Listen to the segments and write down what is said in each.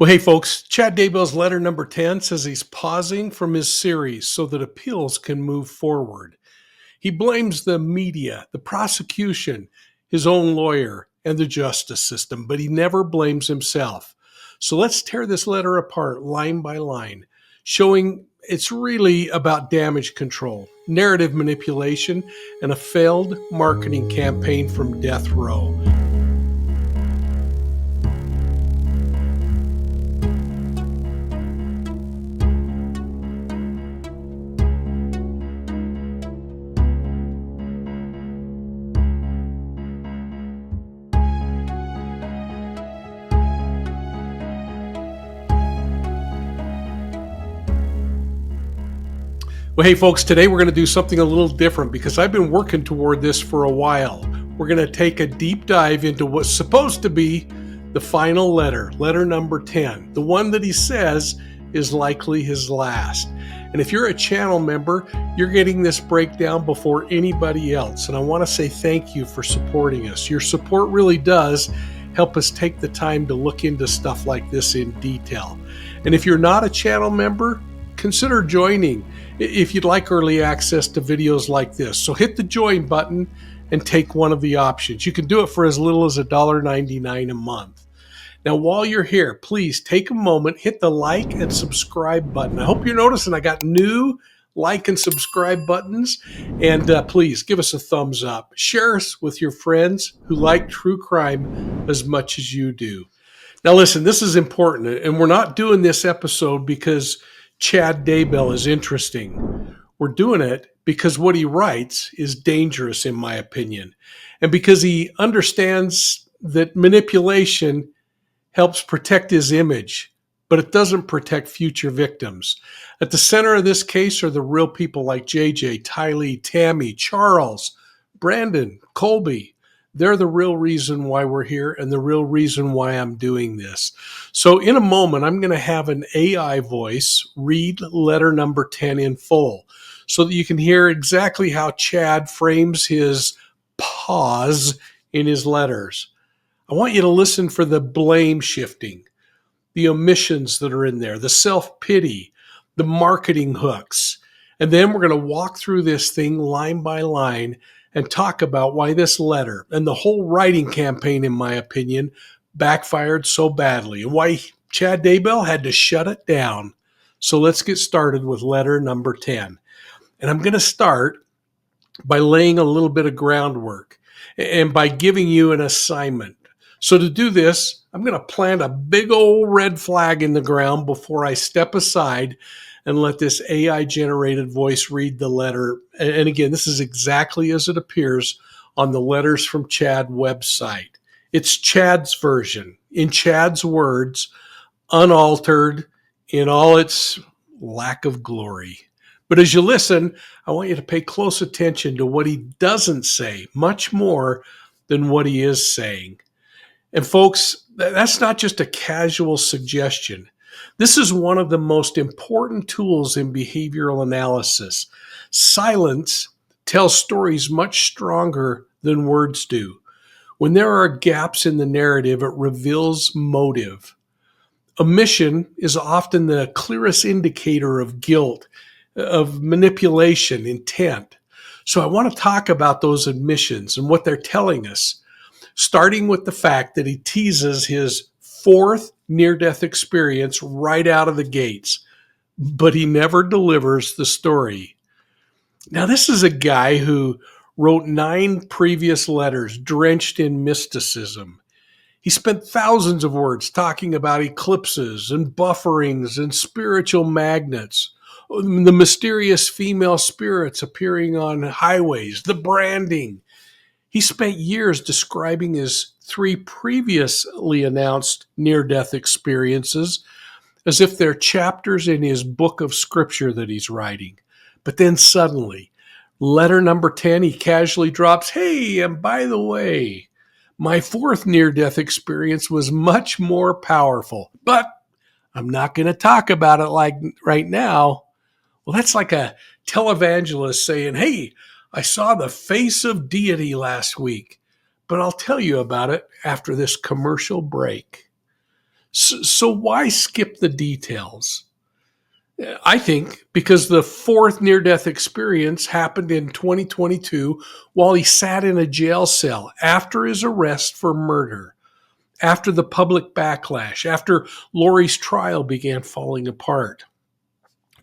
Well, hey, folks, Chad Daybell's letter number 10 says he's pausing from his series so that appeals can move forward. He blames the media, the prosecution, his own lawyer, and the justice system, but he never blames himself. So let's tear this letter apart line by line, showing it's really about damage control, narrative manipulation, and a failed marketing campaign from death row. Well, hey, folks, today we're going to do something a little different because I've been working toward this for a while. We're going to take a deep dive into what's supposed to be the final letter, letter number 10, the one that he says is likely his last. And if you're a channel member, you're getting this breakdown before anybody else. And I want to say thank you for supporting us. Your support really does help us take the time to look into stuff like this in detail. And if you're not a channel member, consider joining if you'd like early access to videos like this. So hit the join button and take one of the options. You can do it for as little as $1.99 a month. Now, while you're here, please take a moment, hit the like and subscribe button. I hope you're noticing I got new like and subscribe buttons. And please give us a thumbs up. Share us with your friends who like true crime as much as you do. Now, listen, this is important. And we're not doing this episode because Chad Daybell is interesting. We're doing it because what he writes is dangerous, in my opinion, and because he understands that manipulation helps protect his image, but it doesn't protect future victims. At the center of this case are the real people like JJ, Tylee, Tammy, Charles, Brandon, Colby. They're the real reason why we're here and the real reason why I'm doing this. So in a moment, I'm going to have an AI voice read letter number 10 in full so that you can hear exactly how Chad frames his pause in his letters. I want you to listen for the blame shifting, the omissions that are in there, the self-pity, the marketing hooks. And then we're going to walk through this thing line by line and talk about why this letter and the whole writing campaign, in my opinion, backfired so badly and why Chad Daybell had to shut it down. So let's get started with letter number 10. And I'm going to start by laying a little bit of groundwork and by giving you an assignment. So to do this, I'm going to plant a big old red flag in the ground before I step aside and let this AI-generated voice read the letter. And again, this is exactly as it appears on the Letters from Chad website. It's Chad's version, in Chad's words, unaltered in all its lack of glory. But as you listen, I want you to pay close attention to what he doesn't say, much more than what he is saying. And folks, that's not just a casual suggestion. This is one of the most important tools in behavioral analysis. Silence tells stories much stronger than words do. When there are gaps in the narrative, it reveals motive. Omission is often the clearest indicator of guilt, of manipulation, intent. So I want to talk about those omissions and what they're telling us, starting with the fact that he teases his fourth near-death experience right out of the gates, but he never delivers the story. Now, this is a guy who wrote 9 previous letters drenched in mysticism. He spent thousands of words talking about eclipses and bufferings and spiritual magnets, the mysterious female spirits appearing on highways, the branding. He spent years describing his 3 previously announced near-death experiences as if they're chapters in his book of scripture that he's writing. But then suddenly, letter number 10, he casually drops, hey, and by the way, my 4th near-death experience was much more powerful, but I'm not going to talk about it like right now. Well, that's like a televangelist saying, hey, I saw the face of deity last week, but I'll tell you about it after this commercial break. So why skip the details? I think because the fourth near-death experience happened in 2022 while he sat in a jail cell after his arrest for murder, after the public backlash, after Lori's trial began falling apart.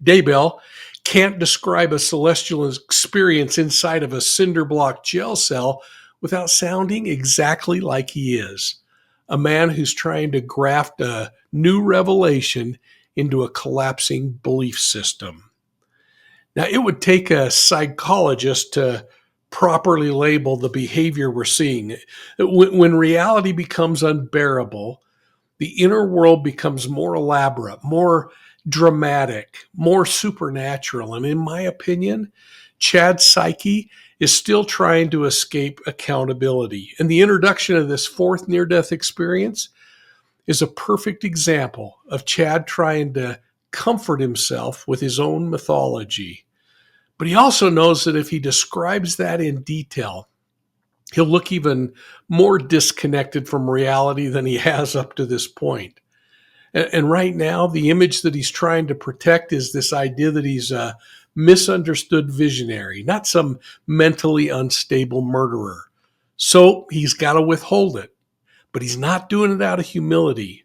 Daybell can't describe a celestial experience inside of a cinder block jail cell without sounding exactly like he is, a man who's trying to graft a new revelation into a collapsing belief system. Now, it would take a psychologist to properly label the behavior we're seeing. When reality becomes unbearable, the inner world becomes more elaborate, more dramatic, more supernatural. And in my opinion, Chad's psyche is still trying to escape accountability. And the introduction of this fourth near death experience is a perfect example of Chad trying to comfort himself with his own mythology. But he also knows that if he describes that in detail, he'll look even more disconnected from reality than he has up to this point. And right now, the image that he's trying to protect is this idea that he's a misunderstood visionary, not some mentally unstable murderer. So he's got to withhold it. But he's not doing it out of humility.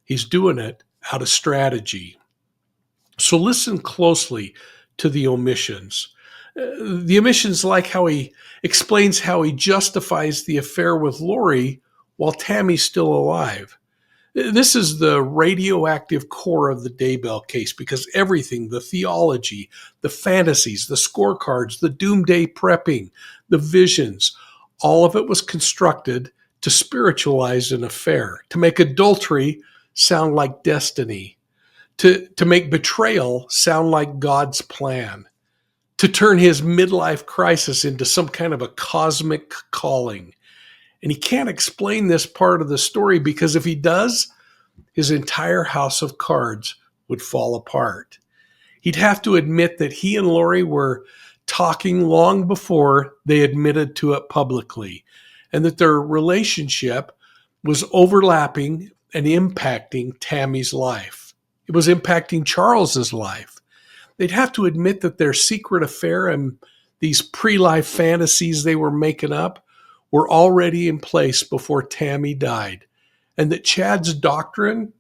He's doing it out of strategy. So listen closely to the omissions. The omissions, like how he explains how he justifies the affair with Lori while Tammy's still alive. This is the radioactive core of the Daybell case because everything, the theology, the fantasies, the scorecards, the doomsday prepping, the visions, all of it was constructed to spiritualize an affair, to make adultery sound like destiny, to make betrayal sound like God's plan, to turn his midlife crisis into some kind of a cosmic calling. And he can't explain this part of the story because if he does, his entire house of cards would fall apart. He'd have to admit that he and Lori were talking long before they admitted to it publicly, and that their relationship was overlapping and impacting Tammy's life. It was impacting Charles's life. They'd have to admit that their secret affair and these pre-life fantasies they were making up were already in place before Tammy died. And that Chad's doctrine,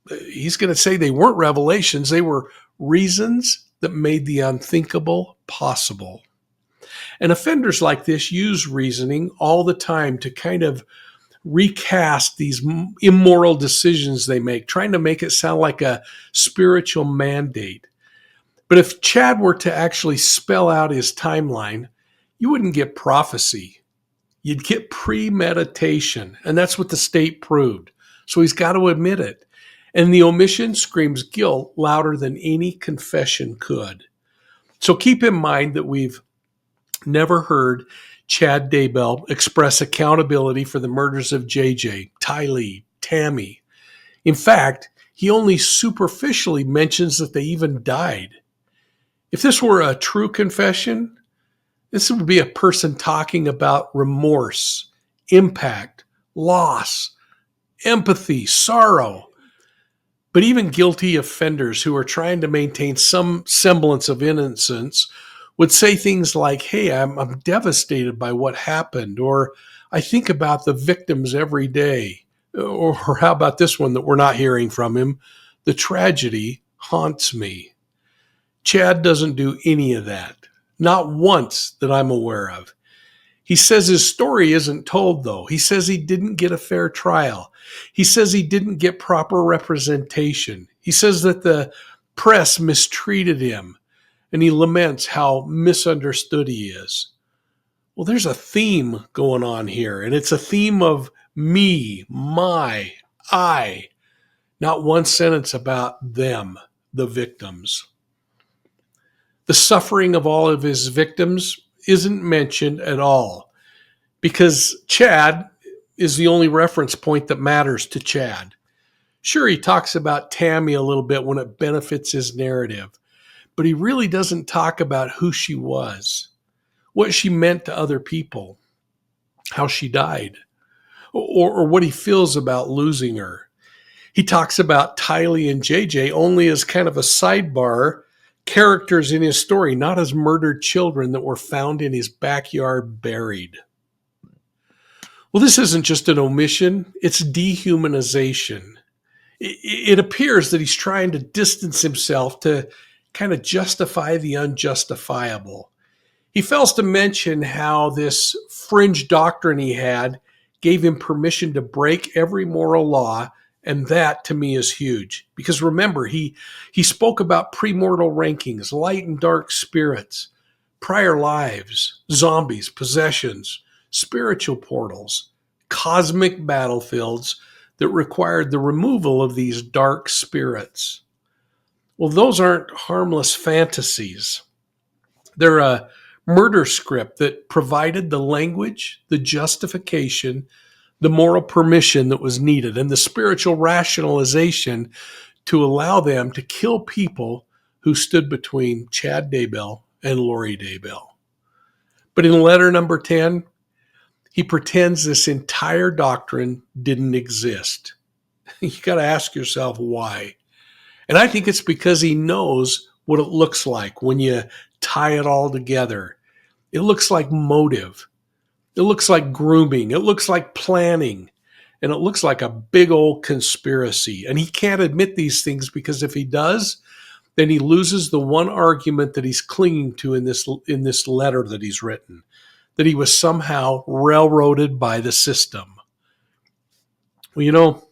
he's going to say they weren't revelations, they were reasons that made the unthinkable possible. And offenders like this use reasoning all the time to kind of recast these immoral decisions they make, trying to make it sound like a spiritual mandate. But if Chad were to actually spell out his timeline, you wouldn't get prophecy. You'd get premeditation, and that's what the state proved. So he's got to admit it. And the omission screams guilt louder than any confession could. So keep in mind that we've never heard Chad Daybell express accountability for the murders of JJ, Tylee, Tammy. In fact, he only superficially mentions that they even died. If this were a true confession, this would be a person talking about remorse, impact, loss, empathy, sorrow. But even guilty offenders who are trying to maintain some semblance of innocence would say things like, hey, I'm devastated by what happened, or I think about the victims every day, or how about this one that we're not hearing from him? The tragedy haunts me. Chad doesn't do any of that. Not once that I'm aware of. He says his story isn't told, though. He says he didn't get a fair trial. He says he didn't get proper representation. He says that the press mistreated him, and he laments how misunderstood he is. Well, there's a theme going on here, and it's a theme of me, my, I. Not one sentence about them, the victims. The suffering of all of his victims isn't mentioned at all because Chad is the only reference point that matters to Chad. Sure, he talks about Tammy a little bit when it benefits his narrative, but he really doesn't talk about who she was, what she meant to other people, how she died, or what he feels about losing her. He talks about Tylee and JJ only as kind of a sidebar characters in his story, not as murdered children that were found in his backyard buried. Well, this isn't just an omission, it's dehumanization. It appears that he's trying to distance himself to kind of justify the unjustifiable. He fails to mention how this fringe doctrine he had gave him permission to break every moral law, and that to me is huge. Because remember, he spoke about premortal rankings, light and dark spirits, prior lives, zombies, possessions, spiritual portals, cosmic battlefields that required the removal of these dark spirits. Well, those aren't harmless fantasies. They're a murder script that provided the language, the justification, the moral permission that was needed, and the spiritual rationalization to allow them to kill people who stood between Chad Daybell and Lori Vallow. But in letter number 10, he pretends this entire doctrine didn't exist. You got to ask yourself why. And I think it's because he knows what it looks like when you tie it all together. It looks like motive. It looks like grooming. It looks like planning. And it looks like a big old conspiracy. And he can't admit these things because if he does, then he loses the one argument that he's clinging to in this letter that he's written, that he was somehow railroaded by the system. Well,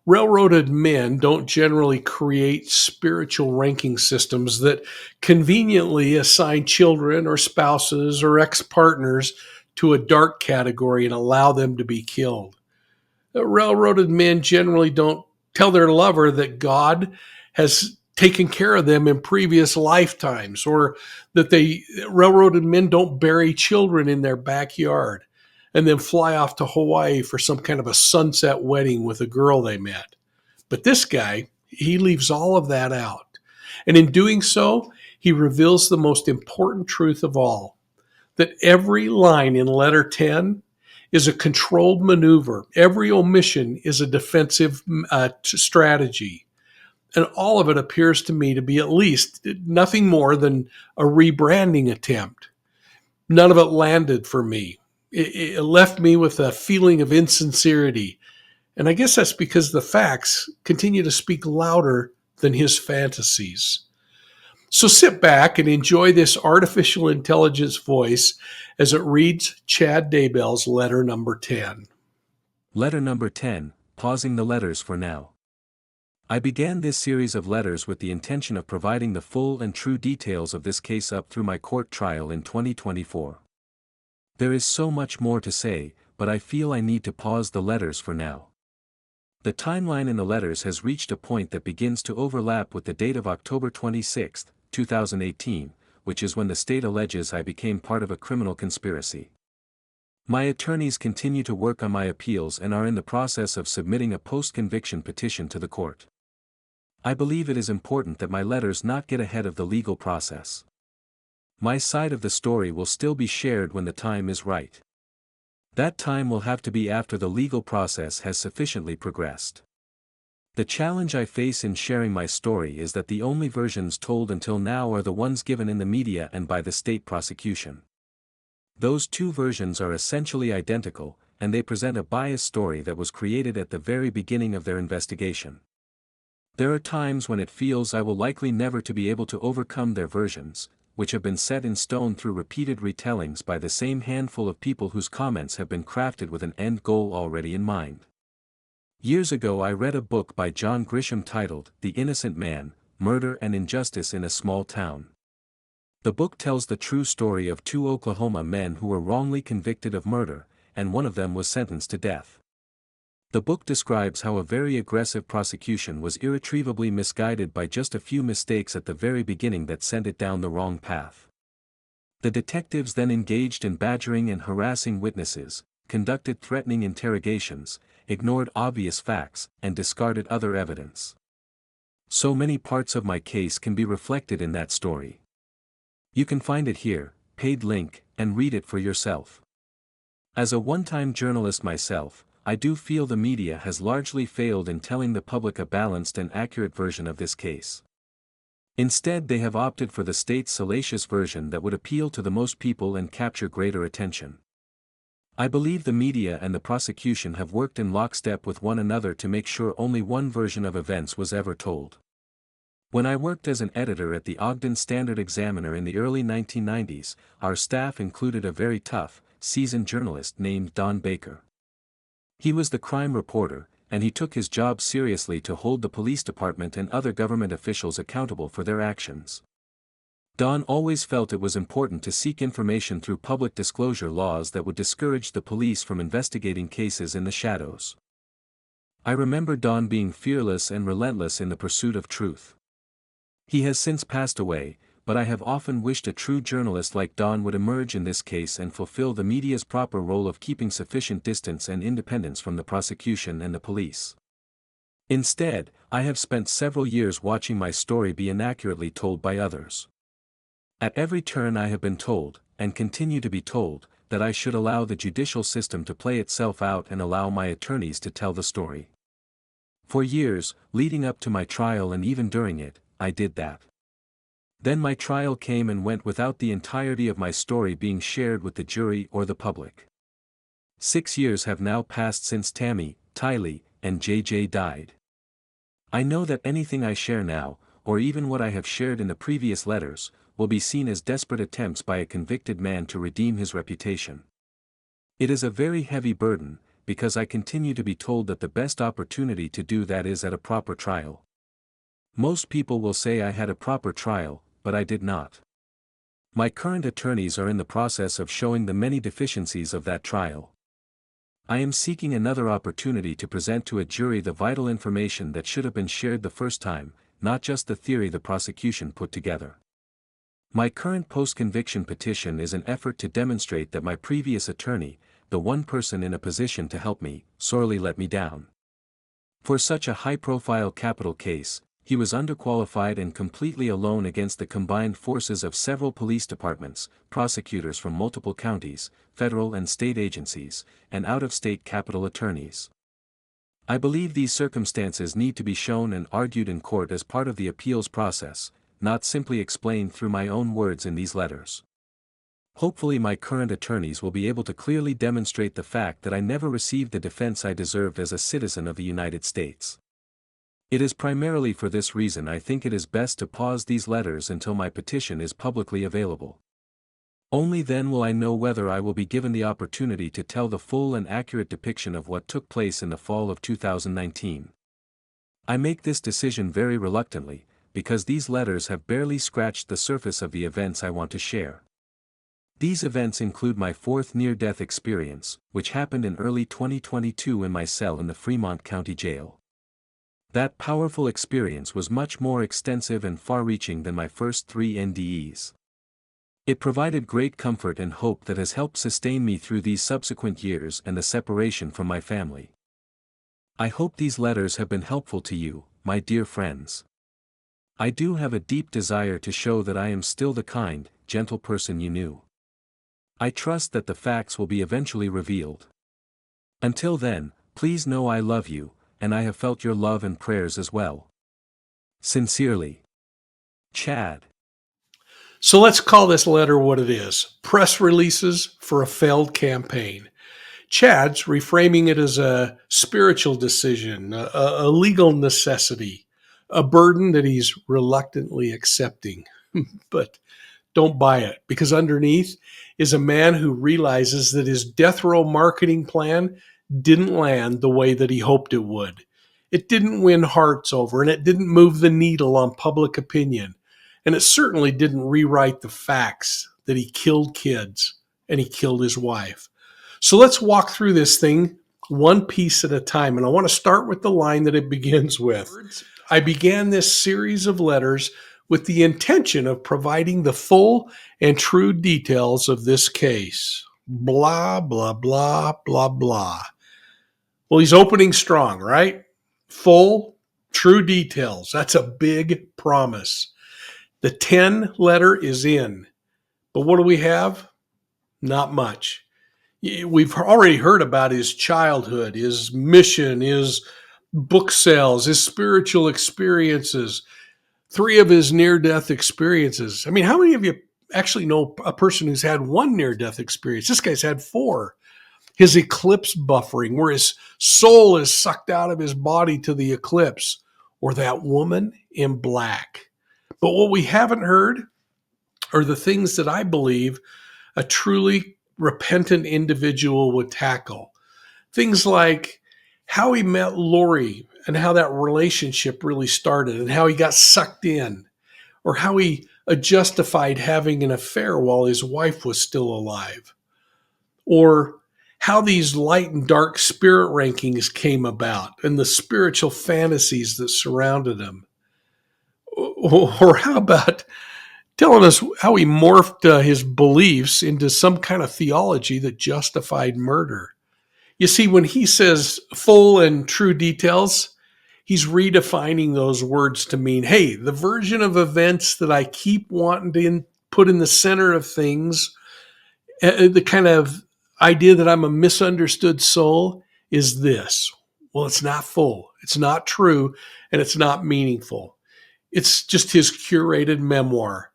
railroaded men don't generally create spiritual ranking systems that conveniently assign children or spouses or ex-partners to a dark category and allow them to be killed. Railroaded men generally don't tell their lover that God has taken care of them in previous lifetimes, or that railroaded men don't bury children in their backyard and then fly off to Hawaii for some kind of a sunset wedding with a girl they met. But this guy, he leaves all of that out. And in doing so, he reveals the most important truth of all, that every line in letter 10 is a controlled maneuver. Every omission is a defensive strategy. And all of it appears to me to be at least nothing more than a rebranding attempt. None of it landed for me. It left me with a feeling of insincerity. And I guess that's because the facts continue to speak louder than his fantasies. So sit back and enjoy this artificial intelligence voice as it reads Chad Daybell's letter number 10. Letter number 10, pausing the letters for now. I began this series of letters with the intention of providing the full and true details of this case up through my court trial in 2024. There is so much more to say, but I feel I need to pause the letters for now. The timeline in the letters has reached a point that begins to overlap with the date of October 26, 2018, which is when the state alleges I became part of a criminal conspiracy. My attorneys continue to work on my appeals and are in the process of submitting a post-conviction petition to the court. I believe it is important that my letters not get ahead of the legal process. My side of the story will still be shared when the time is right. That time will have to be after the legal process has sufficiently progressed. The challenge I face in sharing my story is that the only versions told until now are the ones given in the media and by the state prosecution. Those two versions are essentially identical, and they present a biased story that was created at the very beginning of their investigation. There are times when it feels I will likely never to be able to overcome their versions, which have been set in stone through repeated retellings by the same handful of people whose comments have been crafted with an end goal already in mind. Years ago I read a book by John Grisham titled The Innocent Man, Murder and Injustice in a Small Town. The book tells the true story of two Oklahoma men who were wrongly convicted of murder, and one of them was sentenced to death. The book describes how a very aggressive prosecution was irretrievably misguided by just a few mistakes at the very beginning that sent it down the wrong path. The detectives then engaged in badgering and harassing witnesses, conducted threatening interrogations, ignored obvious facts, and discarded other evidence. So many parts of my case can be reflected in that story. You can find it here, paid link, and read it for yourself. As a one-time journalist myself, I do feel the media has largely failed in telling the public a balanced and accurate version of this case. Instead, they have opted for the state's salacious version that would appeal to the most people and capture greater attention. I believe the media and the prosecution have worked in lockstep with one another to make sure only one version of events was ever told. When I worked as an editor at the Ogden Standard-Examiner in the early 1990s, our staff included a very tough, seasoned journalist named Don Baker. He was the crime reporter, and he took his job seriously to hold the police department and other government officials accountable for their actions. Don always felt it was important to seek information through public disclosure laws that would discourage the police from investigating cases in the shadows. I remember Don being fearless and relentless in the pursuit of truth. He has since passed away, but I have often wished a true journalist like Don would emerge in this case and fulfill the media's proper role of keeping sufficient distance and independence from the prosecution and the police. Instead, I have spent several years watching my story be inaccurately told by others. At every turn I have been told, and continue to be told, that I should allow the judicial system to play itself out and allow my attorneys to tell the story. For years, leading up to my trial and even during it, I did that. Then my trial came and went without the entirety of my story being shared with the jury or the public. 6 years have now passed since Tammy, Tylee, and JJ died. I know that anything I share now, or even what I have shared in the previous letters, will be seen as desperate attempts by a convicted man to redeem his reputation. It is a very heavy burden, because I continue to be told that the best opportunity to do that is at a proper trial. Most people will say I had a proper trial, but I did not. My current attorneys are in the process of showing the many deficiencies of that trial. I am seeking another opportunity to present to a jury the vital information that should have been shared the first time, not just the theory the prosecution put together. My current post-conviction petition is an effort to demonstrate that my previous attorney, the one person in a position to help me, sorely let me down. For such a high-profile capital case, he was underqualified and completely alone against the combined forces of several police departments, prosecutors from multiple counties, federal and state agencies, and out-of-state capital attorneys. I believe these circumstances need to be shown and argued in court as part of the appeals process, not simply explained through my own words in these letters. Hopefully my current attorneys will be able to clearly demonstrate the fact that I never received the defense I deserved as a citizen of the United States. It is primarily for this reason I think it is best to pause these letters until my petition is publicly available. Only then will I know whether I will be given the opportunity to tell the full and accurate depiction of what took place in the fall of 2019. I make this decision very reluctantly, because these letters have barely scratched the surface of the events I want to share. These events include my fourth near-death experience, which happened in early 2022 in my cell in the Fremont County Jail. That powerful experience was much more extensive and far-reaching than my first 3 NDEs. It provided great comfort and hope that has helped sustain me through these subsequent years and the separation from my family. I hope these letters have been helpful to you, my dear friends. I do have a deep desire to show that I am still the kind, gentle person you knew. I trust that the facts will be eventually revealed. Until then, please know I love you, and I have felt your love and prayers as well. Sincerely, Chad. So let's call this letter what it is: press releases for a failed campaign. Chad's reframing it as a spiritual decision, a legal necessity, a burden that he's reluctantly accepting. But don't buy it, because underneath is a man who realizes that his death row marketing plan didn't land the way that he hoped it would. It didn't win hearts over, and it didn't move the needle on public opinion. And it certainly didn't rewrite the facts that he killed kids and he killed his wife. So let's walk through this thing one piece at a time. And I want to start with the line that it begins with. I began this series of letters with the intention of providing the full and true details of this case. Blah, blah, blah, blah, blah. Well, he's opening strong, right? Full, true details. That's a big promise. The 10 letter is in. But what do we have? Not much. We've already heard about his childhood, his mission, his book sales, his spiritual experiences, 3 of his near-death experiences. I mean, how many of you actually know a person who's had one near-death experience? This guy's had 4. His eclipse buffering, where his soul is sucked out of his body to the eclipse, or that woman in black. But what we haven't heard are the things that I believe a truly repentant individual would tackle. Things like how he met Lori and how that relationship really started and how he got sucked in, or how he justified having an affair while his wife was still alive, or how these light and dark spirit rankings came about and the spiritual fantasies that surrounded him. Or how about telling us how he morphed his beliefs into some kind of theology that justified murder? You see, when he says full and true details, he's redefining those words to mean, hey, the version of events that I keep wanting to put in the center of things, the kind of idea that I'm a misunderstood soul, is this. Well, it's not full, it's not true, and it's not meaningful. It's just his curated memoir.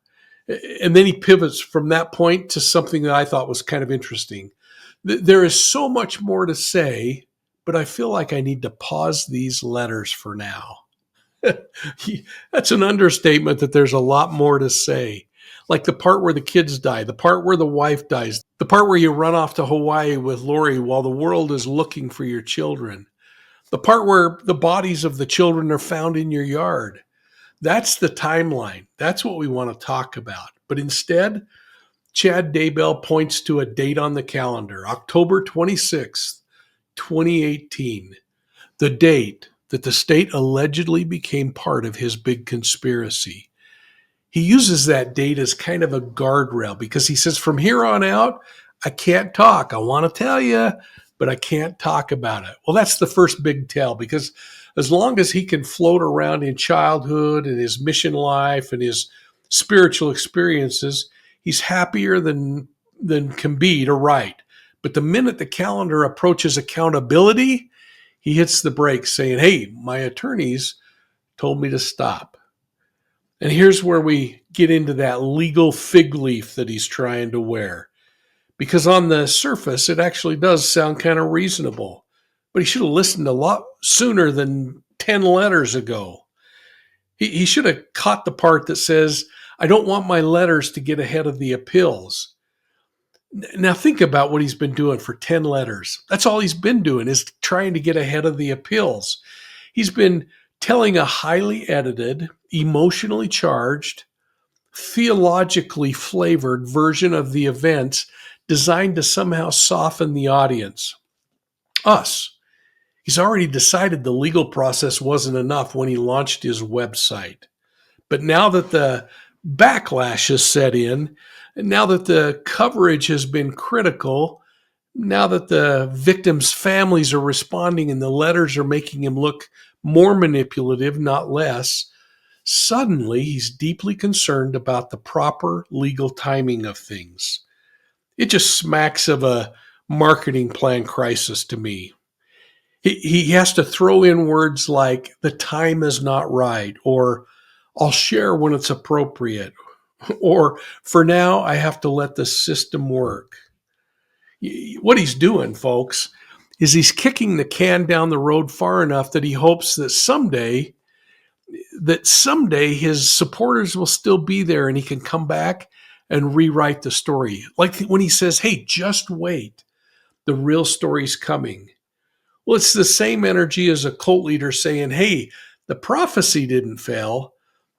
And then he pivots from that point to something that I thought was kind of interesting. There is so much more to say, but I feel like I need to pause these letters for now. That's an understatement, that there's a lot more to say. Like the part where the kids die, the part where the wife dies, the part where you run off to Hawaii with Lori while the world is looking for your children, the part where the bodies of the children are found in your yard. That's the timeline. That's what we want to talk about. But instead, Chad Daybell points to a date on the calendar, October 26th, 2018, the date that the state allegedly became part of his big conspiracy. He uses that date as kind of a guardrail because he says, from here on out, I can't talk. I want to tell you, but I can't talk about it. Well, that's the first big tell, because as long as he can float around in childhood and his mission life and his spiritual experiences, he's happier than can be to write. But the minute the calendar approaches accountability, he hits the brakes saying, hey, my attorneys told me to stop. And here's where we get into that legal fig leaf that he's trying to wear. Because on the surface, it actually does sound kind of reasonable. But he should have listened a lot sooner than 10 letters ago. He should have caught the part that says, I don't want my letters to get ahead of the appeals. Now think about what he's been doing for 10 letters. That's all he's been doing, is trying to get ahead of the appeals. He's been telling a highly edited, emotionally charged, theologically flavored version of the events designed to somehow soften the audience. Us. He's already decided the legal process wasn't enough when he launched his website. But now that the backlash has set in, and now that the coverage has been critical, now that the victims' families are responding and the letters are making him look more manipulative, not less, suddenly he's deeply concerned about the proper legal timing of things. It just smacks of a marketing plan crisis to me. He has to throw in words like, the time is not right, or I'll share when it's appropriate, or for now, I have to let the system work. What he's doing, folks, is he's kicking the can down the road far enough that he hopes that someday his supporters will still be there and he can come back and rewrite the story. Like when he says, hey, just wait, the real story's coming. Well, it's the same energy as a cult leader saying, hey, the prophecy didn't fail,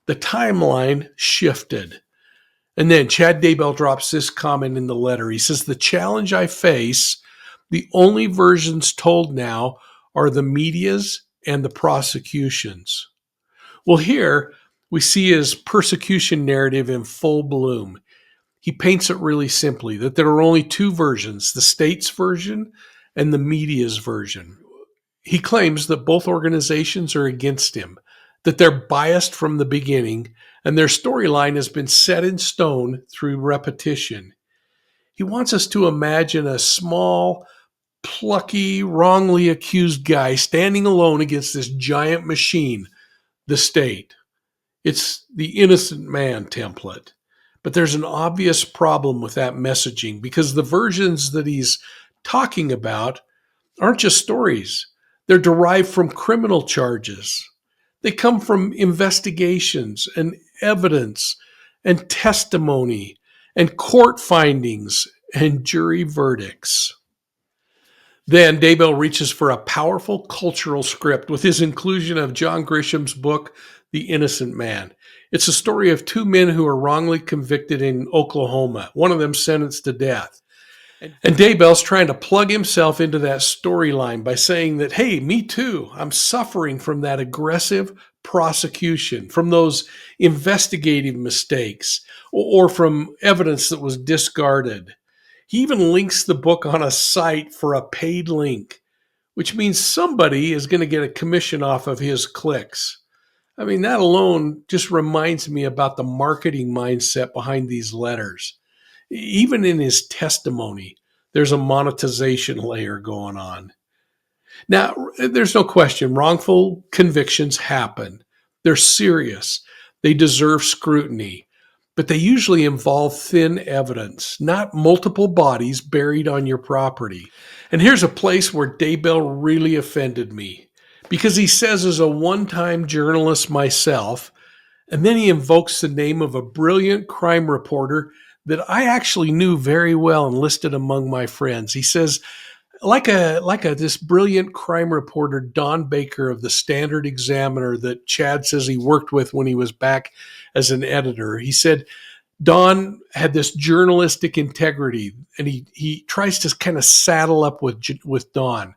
the timeline shifted. And then Chad Daybell drops this comment in the letter. He says, the challenge I face, the only versions told now are the media's and the prosecution's. Well, here we see his persecution narrative in full bloom. He paints it really simply, that there are only 2 versions, the state's version and the media's version. He claims that both organizations are against him, that they're biased from the beginning, and their storyline has been set in stone through repetition. He wants us to imagine a small, plucky, wrongly accused guy standing alone against this giant machine, the state. It's the innocent man template. But there's an obvious problem with that messaging because the versions that he's talking about aren't just stories. They're derived from criminal charges. They come from investigations and evidence and testimony and court findings and jury verdicts. Then Daybell reaches for a powerful cultural script with his inclusion of John Grisham's book, The Innocent Man. It's a story of two men who are wrongly convicted in Oklahoma, one of them sentenced to death. And Daybell's trying to plug himself into that storyline by saying that, hey, me too, I'm suffering from that aggressive prosecution, from those investigative mistakes, or from evidence that was discarded. He even links the book on a site for a paid link, which means somebody is going to get a commission off of his clicks. I mean, that alone just reminds me about the marketing mindset behind these letters. Even in his testimony, there's a monetization layer going on. Now, there's no question, wrongful convictions happen. They're serious. They deserve scrutiny. But they usually involve thin evidence, not multiple bodies buried on your property. And here's a place where Daybell really offended me, because he says, as a one-time journalist myself, and then he invokes the name of a brilliant crime reporter that I actually knew very well and listed among my friends. He says, this brilliant crime reporter, Don Baker of the Standard Examiner that Chad says he worked with when he was back as an editor. He said Don had this journalistic integrity, and he tries to kind of saddle up with Don.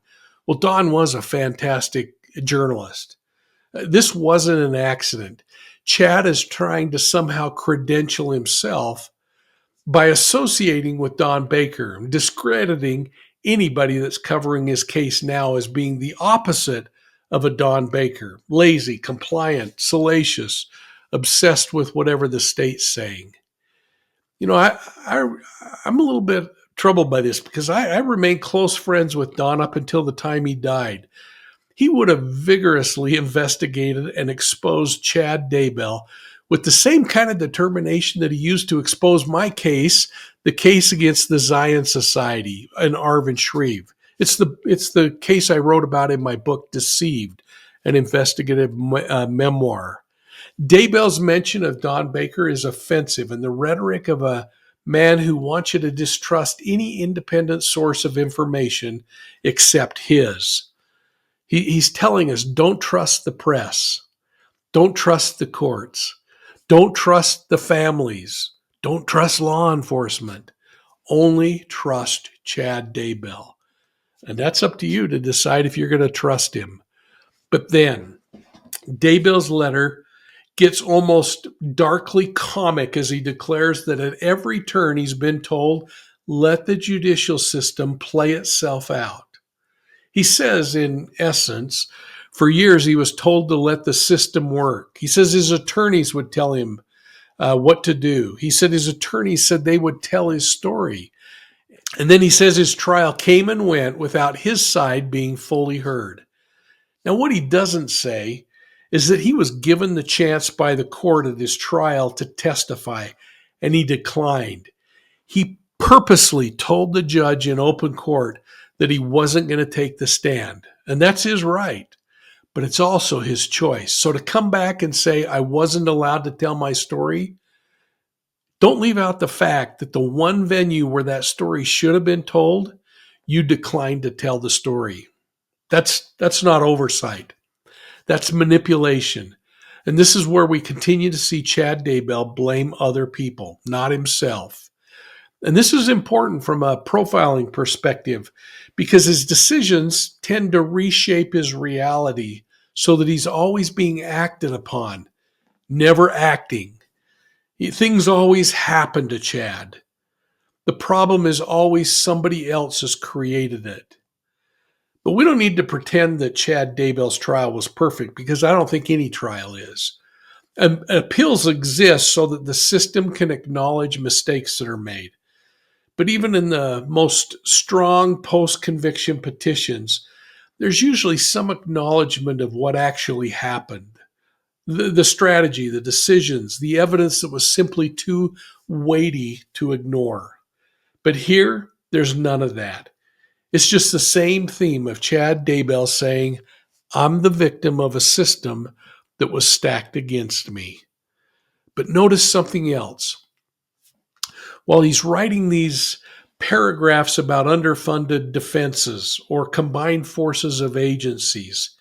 Well, Don was a fantastic journalist. This wasn't an accident. Chad is trying to somehow credential himself by associating with Don Baker, discrediting anybody that's covering his case now as being the opposite of a Don Baker: lazy, compliant, salacious, obsessed with whatever the state's saying. You know, I'm a little bit troubled by this because I remained close friends with Don up until the time he died. He would have vigorously investigated and exposed Chad Daybell with the same kind of determination that he used to expose my case, the case against the Zion Society and Arvin Shreve. It's the case I wrote about in my book, Deceived, an investigative memoir. Daybell's mention of Don Baker is offensive, and the rhetoric of a man who wants you to distrust any independent source of information except his. He's telling us, don't trust the press. Don't trust the courts. Don't trust the families. Don't trust law enforcement. Only trust Chad Daybell. And that's up to you to decide if you're going to trust him. But then, Daybell's letter gets almost darkly comic as he declares that at every turn he's been told, let the judicial system play itself out. He says, in essence, for years he was told to let the system work. He says his attorneys would tell him what to do. He said his attorneys said they would tell his story. And then he says his trial came and went without his side being fully heard. Now, what he doesn't say is that he was given the chance by the court at his trial to testify, and he declined. He purposely told the judge in open court that he wasn't going to take the stand. And that's his right, but it's also his choice. So to come back and say, I wasn't allowed to tell my story, don't leave out the fact that the one venue where that story should have been told, you declined to tell the story. That's not oversight. That's manipulation. And this is where we continue to see Chad Daybell blame other people, not himself. And this is important from a profiling perspective because his decisions tend to reshape his reality so that he's always being acted upon, never acting. Things always happen to Chad. The problem is always somebody else has created it. But we don't need to pretend that Chad Daybell's trial was perfect because I don't think any trial is. And appeals exist so that the system can acknowledge mistakes that are made. But even in the most strong post-conviction petitions, there's usually some acknowledgement of what actually happened. The strategy, the decisions, the evidence that was simply too weighty to ignore. But here, there's none of that. It's just the same theme of Chad Daybell saying, I'm the victim of a system that was stacked against me. But notice something else. While he's writing these paragraphs about underfunded defenses or combined forces of agencies,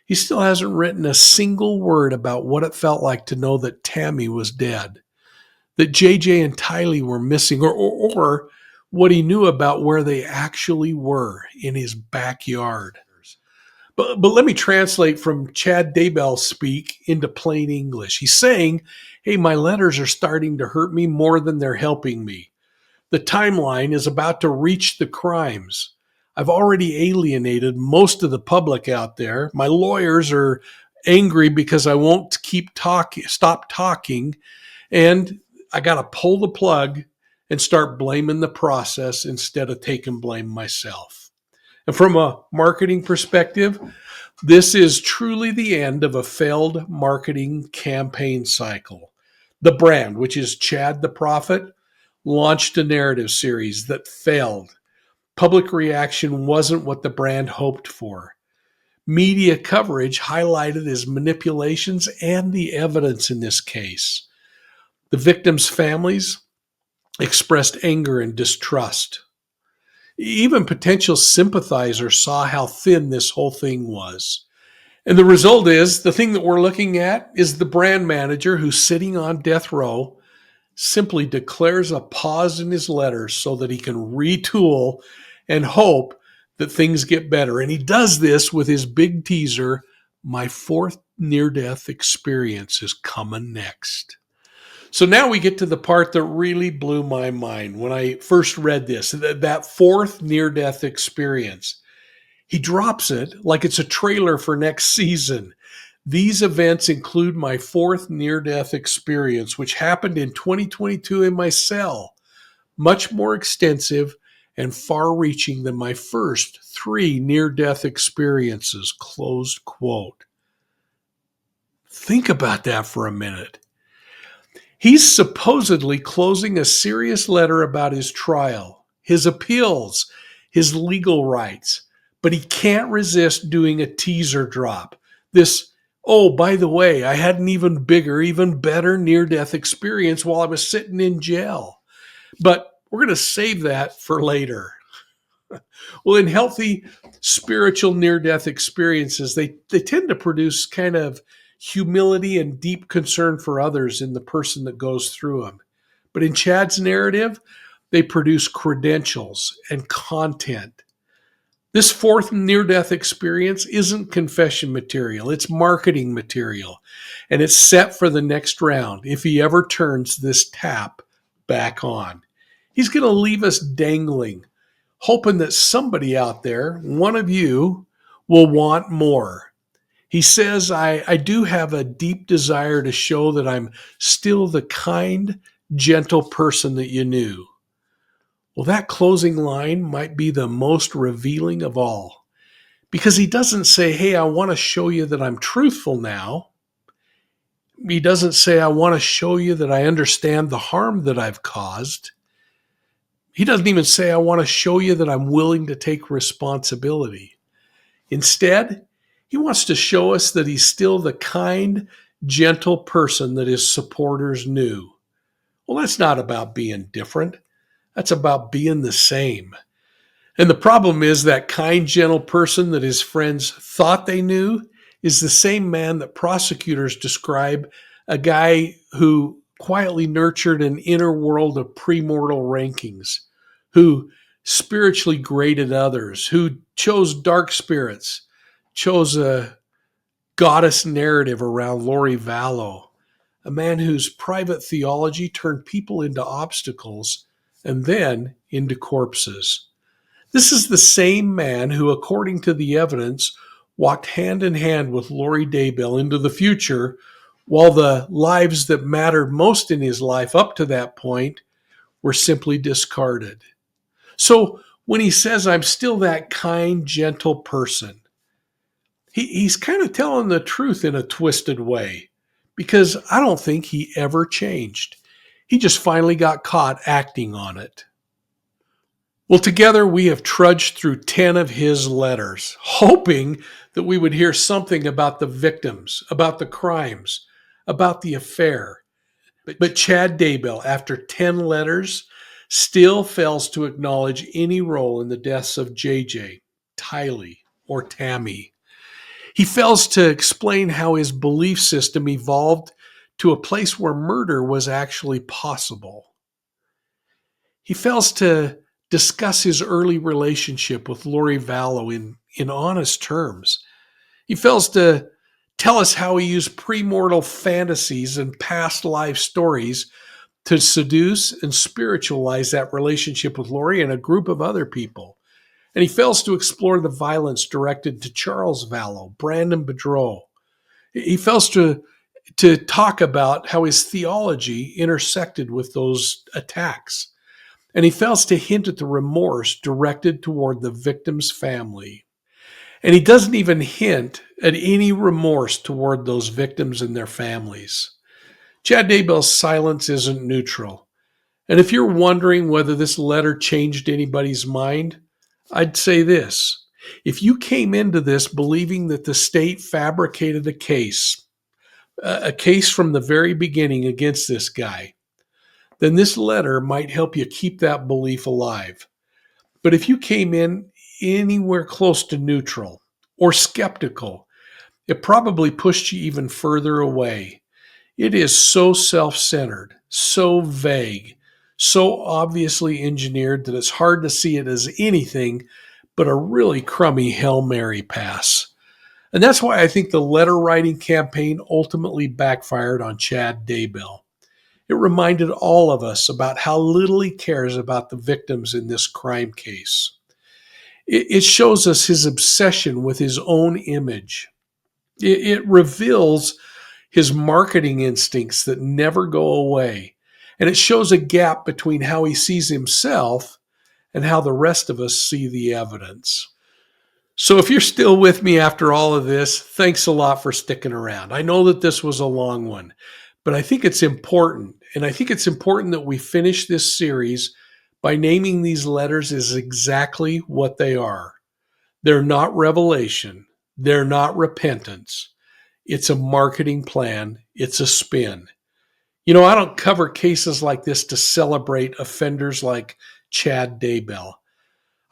he still hasn't written a single word about what it felt like to know that Tammy was dead, that JJ and Tylee were missing, or what he knew about where they actually were in his backyard. But let me translate from Chad Daybell speak into plain English. He's saying, hey, my letters are starting to hurt me more than they're helping me. The timeline is about to reach the crimes. I've already alienated most of the public out there. My lawyers are angry because I won't stop talking. And I got to pull the plug and start blaming the process instead of taking blame myself. And from a marketing perspective, this is truly the end of a failed marketing campaign cycle. The brand, which is Chad the Prophet, launched a narrative series that failed. Public reaction wasn't what the brand hoped for. Media coverage highlighted his manipulations and the evidence in this case. The victims' families expressed anger and distrust. Even potential sympathizers saw how thin this whole thing was. And the result is, the thing that we're looking at is the brand manager who's sitting on death row simply declares a pause in his letters so that he can retool and hope that things get better. And he does this with his big teaser, my fourth near-death experience is coming next. So now we get to the part that really blew my mind when I first read this, that fourth near-death experience. He drops it like it's a trailer for next season. These events include my fourth near-death experience, which happened in 2022 in my cell, much more extensive and far-reaching than my first 3 near-death experiences, closed quote. Think about that for a minute. He's supposedly closing a serious letter about his trial, his appeals, his legal rights, but he can't resist doing a teaser drop. This, oh, by the way, I had an even bigger, even better near-death experience while I was sitting in jail. But we're going to save that for later. Well, in healthy spiritual near-death experiences, they tend to produce kind of humility and deep concern for others in the person that goes through them. But in Chad's narrative, they produce credentials and content. This fourth near-death experience isn't confession material. It's marketing material. And it's set for the next round if he ever turns this tap back on. He's going to leave us dangling, hoping that somebody out there, one of you, will want more. He says, I do have a deep desire to show that I'm still the kind, gentle person that you knew. Well, that closing line might be the most revealing of all, because he doesn't say, hey, I want to show you that I'm truthful now. He doesn't say, I want to show you that I understand the harm that I've caused. He doesn't even say, I want to show you that I'm willing to take responsibility. Instead, he wants to show us that he's still the kind, gentle person that his supporters knew. Well, that's not about being different. That's about being the same. And the problem is that kind, gentle person that his friends thought they knew is the same man that prosecutors describe a guy who quietly nurtured an inner world of premortal rankings, who spiritually graded others, who chose dark spirits, chose a goddess narrative around Lori Vallow, a man whose private theology turned people into obstacles and then into corpses. This is the same man who, according to the evidence, walked hand in hand with Lori Daybell into the future, while the lives that mattered most in his life up to that point were simply discarded. So when he says, I'm still that kind, gentle person, he's kind of telling the truth in a twisted way, because I don't think he ever changed. He just finally got caught acting on it. Well, together we have trudged through 10 of his letters, hoping that we would hear something about the victims, about the crimes, about the affair. But Chad Daybell, after 10 letters, still fails to acknowledge any role in the deaths of JJ, Tylee, or Tammy. He fails to explain how his belief system evolved to a place where murder was actually possible. He fails to discuss his early relationship with Lori Vallow in honest terms. He fails to tell us how he used premortal fantasies and past life stories to seduce and spiritualize that relationship with Lori and a group of other people. And he fails to explore the violence directed to Charles Vallow, Brandon Boudreaux. He fails to talk about how his theology intersected with those attacks. And he fails to hint at the remorse directed toward the victim's family. And he doesn't even hint at any remorse toward those victims and their families. Chad Daybell's silence isn't neutral. And if you're wondering whether this letter changed anybody's mind, I'd say this. If you came into this believing that the state fabricated a case from the very beginning against this guy, then this letter might help you keep that belief alive. But if you came in anywhere close to neutral or skeptical, it probably pushed you even further away. It is so self-centered, so vague, so obviously engineered that it's hard to see it as anything but a really crummy Hail Mary pass. And that's why I think the letter writing campaign ultimately backfired on Chad Daybell. It reminded all of us about how little he cares about the victims in this crime case. It shows us his obsession with his own image. It reveals his marketing instincts that never go away. And it shows a gap between how he sees himself and how the rest of us see the evidence. So if you're still with me after all of this, thanks a lot for sticking around. I know that this was a long one, but I think it's important. And I think it's important that we finish this series by naming these letters as exactly what they are. They're not revelation. They're not repentance. It's a marketing plan. It's a spin. You know, I don't cover cases like this to celebrate offenders like Chad Daybell.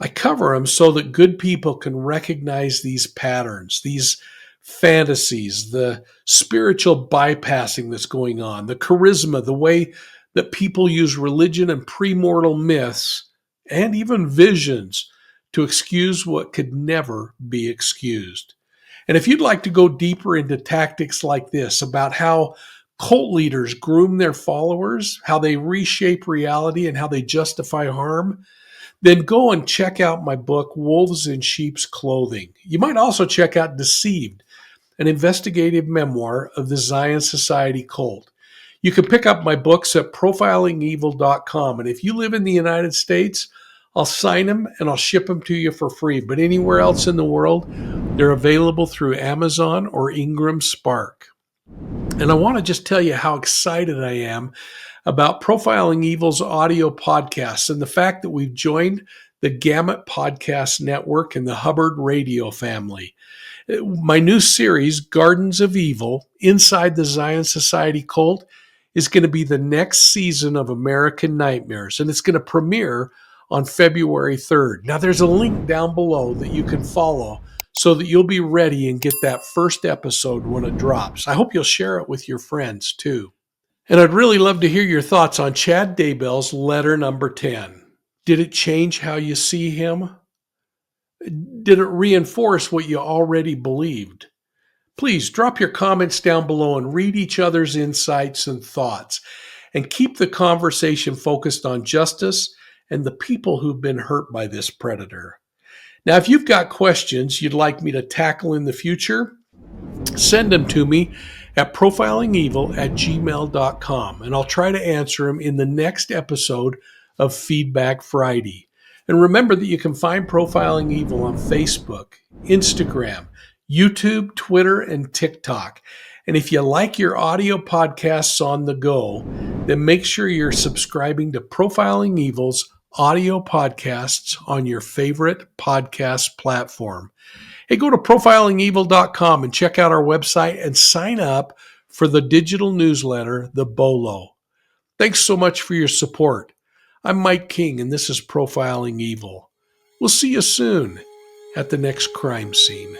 I cover them so that good people can recognize these patterns, these fantasies, the spiritual bypassing that's going on, the charisma, the way that people use religion and premortal myths and even visions to excuse what could never be excused. And if you'd like to go deeper into tactics like this about how cult leaders groom their followers, how they reshape reality, and how they justify harm, then go and check out my book, Wolves in Sheep's Clothing. You might also check out Deceived, an investigative memoir of the Zion Society cult. You can pick up my books at profilingevil.com. And if you live in the United States, I'll sign them and I'll ship them to you for free. But anywhere else in the world, they're available through Amazon or Ingram Spark. And I want to just tell you how excited I am about Profiling Evil's audio podcasts and the fact that we've joined the Gamut Podcast Network and the Hubbard Radio family. My new series, Gardens of Evil, Inside the Zion Society Cult, is going to be the next season of American Nightmares, and it's going to premiere on February 3rd. Now, there's a link down below that you can follow so that you'll be ready and get that first episode when it drops. I hope you'll share it with your friends, too. And I'd really love to hear your thoughts on Chad Daybell's letter number 10. Did it change how you see him? Did it reinforce what you already believed? Please drop your comments down below and read each other's insights and thoughts. And keep the conversation focused on justice and the people who've been hurt by this predator. Now, if you've got questions you'd like me to tackle in the future, send them to me at profilingevil@gmail.com, and I'll try to answer them in the next episode of Feedback Friday. And remember that you can find Profiling Evil on Facebook, Instagram, YouTube, Twitter, and TikTok. And if you like your audio podcasts on the go, then make sure you're subscribing to Profiling Evil's audio podcasts on your favorite podcast platform. Hey, go to profilingevil.com and check out our website and sign up for the digital newsletter, The Bolo. Thanks so much for your support. I'm Mike King, and this is Profiling Evil. We'll see you soon at the next crime scene.